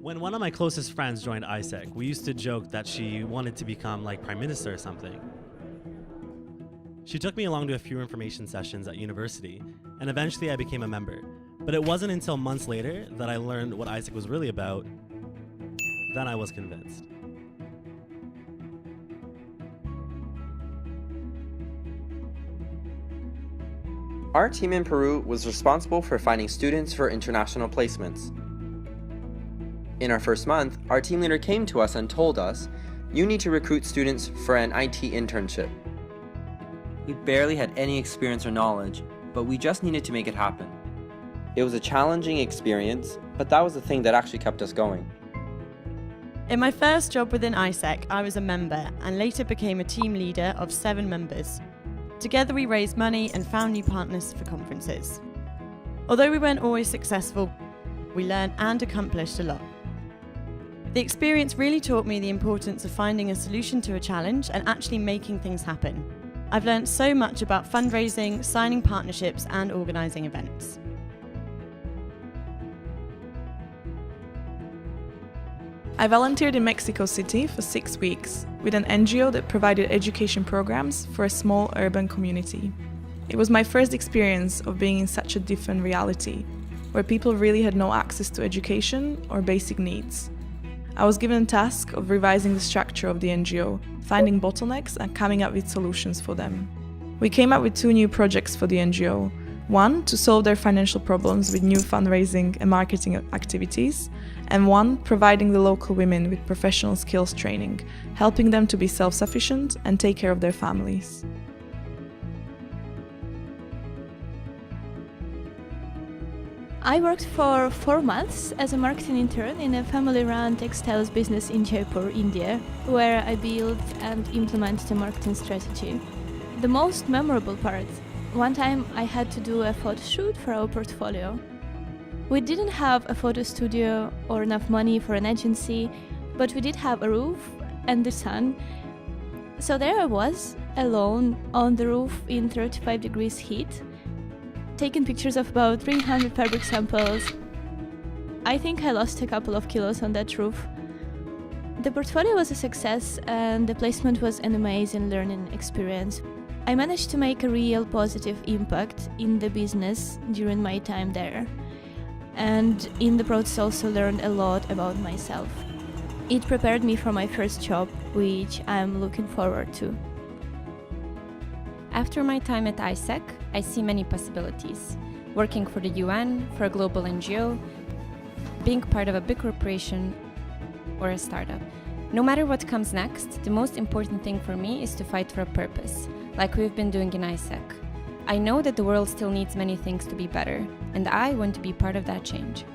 When one of my closest friends joined AIESEC, we used to joke that she wanted to become like Prime Minister or something. She took me along to a few information sessions at university, and eventually I became a member. But it wasn't until months later that I learned what AIESEC was really about. Then I was convinced. Our team in Peru was responsible for finding students for international placements. In our first month, our team leader came to us and told us, "You need to recruit students for an IT internship." We barely had any experience or knowledge, but we just needed to make it happen. It was a challenging experience, but that was the thing that actually kept us going. In my first job within AIESEC, I was a member and later became a team leader of 7 members. Together we raised money and found new partners for conferences. Although we weren't always successful, we learned and accomplished a lot. The experience really taught me the importance of finding a solution to a challenge and actually making things happen. I've learned so much about fundraising, signing partnerships, and organising events. I volunteered in Mexico City for 6 weeks with an NGO that provided education programs for a small urban community. It was my first experience of being in such a different reality, where people really had no access to education or basic needs. I was given a task of revising the structure of the NGO, finding bottlenecks and coming up with solutions for them. We came up with 2 new projects for the NGO. One, to solve their financial problems with new fundraising and marketing activities, and one, providing the local women with professional skills training, helping them to be self-sufficient and take care of their families. I worked for 4 months as a marketing intern in a family-run textiles business in Jaipur, India, where I built and implemented a marketing strategy. The most memorable part, one time I had to do a photo shoot for our portfolio. We didn't have a photo studio or enough money for an agency, but we did have a roof and the sun. So there I was, alone on the roof in 35 degrees heat, taking pictures of about 300 fabric samples. I think I lost a couple of kilos on that roof. The portfolio was a success and the placement was an amazing learning experience. I managed to make a real positive impact in the business during my time there. And in the process also learned a lot about myself. It prepared me for my first job, which I'm looking forward to. After my time at AIESEC, I see many possibilities. Working for the UN, for a global NGO, being part of a big corporation, or a startup. No matter what comes next, the most important thing for me is to fight for a purpose, like we've been doing in AIESEC. I know that the world still needs many things to be better, and I want to be part of that change.